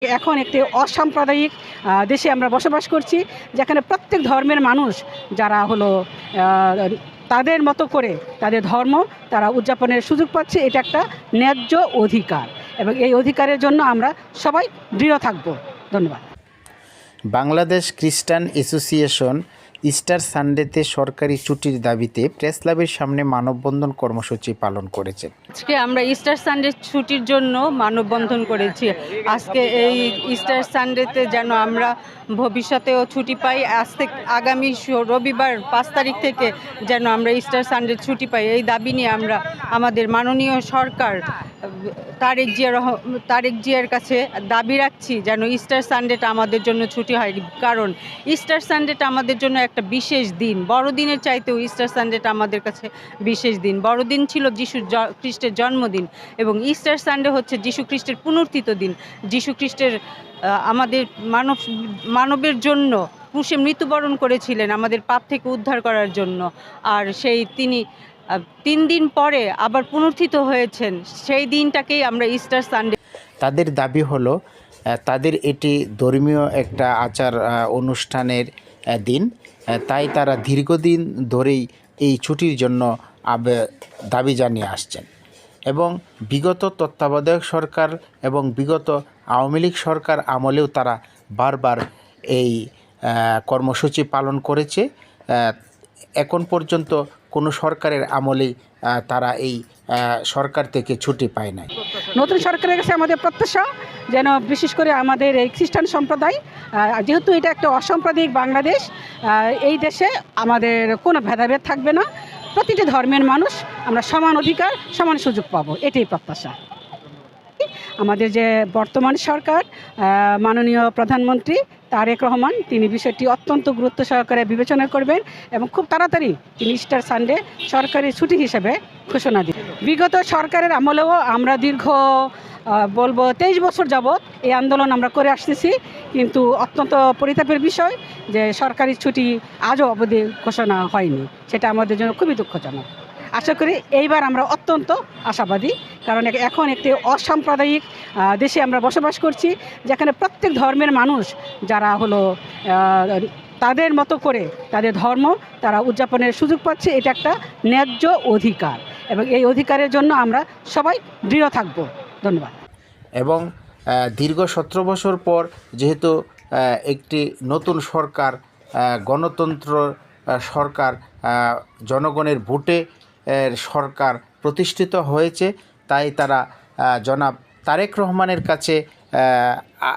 এখন একটি অসাম্প্রদায়িক দেশে আমরা বসবাস করছি, যেখানে প্রত্যেক ধর্মের মানুষ যারা হলো তাদের মতো করে তাদের ধর্ম তারা উদযাপনের সুযোগ পাচ্ছে। এটা একটা ন্যায্য অধিকার এবং এই অধিকারের জন্য আমরা সবাই দৃঢ় থাকব। ধন্যবাদ। বাংলাদেশ খ্রিস্টান অ্যাসোসিয়েশন ইস্টার সানডেতে সরকারি ছুটির দাবিতে প্রেস ক্লাবের সামনে মানববন্ধন কর্মসূচি পালন করেছে। আজকে আমরা ইস্টার সানডে ছুটির জন্য মানববন্ধন করেছি। আজকে এই ইস্টার সানডেতে যেন আমরা ভবিষ্যতেও ছুটি পাই। আজ থেকে আগামী রবিবার 5 তারিখ থেকে যেন আমরা ইস্টার সানডে ছুটি পাই, এই দাবি নিয়ে আমরা আমাদের মাননীয় সরকার তারেক জিয়ার কাছে দাবি রাখছি যেন ইস্টার সানডেটা আমাদের জন্য ছুটি হয়। কারণ ইস্টার সানডেটা আমাদের জন্য একটা বিশেষ দিন, বড়দিনের চাইতেও ইস্টার সানডেটা আমাদের কাছে বিশেষ দিন। বড়দিন ছিল যিশু খ্রিস্টের জন্মদিন এবং ইস্টার সানডে হচ্ছে যিশু খ্রিস্টের পুনরুত্থিত দিন। যিশু খ্রিস্টের আমাদের মানবের জন্য ক্রুশে মৃত্যুবরণ করেছিলেন আমাদের পাপ থেকে উদ্ধার করার জন্য। আর তিনি 3 দিন পরে আবার পুনরুত্থিত হয়েছেন, সেই দিনটাকেই আমরা ইস্টার সানডে। তাদের দাবি হলো তাদের এটি ধর্মীয় একটা আচার অনুষ্ঠানের দিন, তাই তারা দীর্ঘদিন ধরেই এই ছুটির জন্য দাবি জানিয়ে আসছেন এবং বিগত তত্ত্বাবধায়ক সরকার এবং বিগত আওয়ামী লীগ সরকার আমলেও তারা বারবার এই কর্মসূচি পালন করেছে। এখন পর্যন্ত কোনো সরকারের আমলেই তারা এই সরকার থেকে ছুটি পায় নাই। নতুন সরকারের কাছে আমাদের প্রত্যাশা যেন বিশেষ করে আমাদের এই খ্রিস্টান সম্প্রদায়, যেহেতু এটা একটা অসাম্প্রদায়িক বাংলাদেশ, এই দেশে আমাদের কোনো ভেদাভেদ থাকবে না। প্রতিটি ধর্মের মানুষ আমরা সমান অধিকার সমান সুযোগ পাবো, এটাই প্রত্যাশা। আমাদের যে বর্তমান সরকার, মাননীয় প্রধানমন্ত্রী তারেক রহমান, তিনি বিষয়টি অত্যন্ত গুরুত্ব সহকারে বিবেচনা করবেন এবং খুব তাড়াতাড়ি তিনি ইস্টার সানডে সরকারি ছুটি হিসেবে ঘোষণা দিন। বিগত সরকারের আমলেও আমরা দীর্ঘ 23 বছর যাবৎ এই আন্দোলন আমরা করে আসতেছি, কিন্তু অত্যন্ত পরিতাপের বিষয় যে সরকারি ছুটি আজও অবধি ঘোষণা হয়নি। সেটা আমাদের জন্য খুবই দুঃখজনক। আশা করি এইবার আমরা অত্যন্ত আশাবাদী, কারণ এখন একটি অসাম্প্রদায়িক দেশে আমরা বসবাস করছি, যেখানে প্রত্যেক ধর্মের মানুষ যারা হলো তাদের মতো করে তাদের ধর্ম তারা উদযাপনের সুযোগ পাচ্ছে। এটা একটা ন্যায্য অধিকার এবং এই অধিকারের জন্য আমরা সবাই দৃঢ় থাকব। ধন্যবাদ। এবং দীর্ঘ 17 বছর পর যেহেতু একটি নতুন সরকার, গণতন্ত্র সরকার, জনগণের ভোটে সরকার প্রতিষ্ঠিত হয়েছে, তাই তারা জনাব তারেক রহমানের কাছে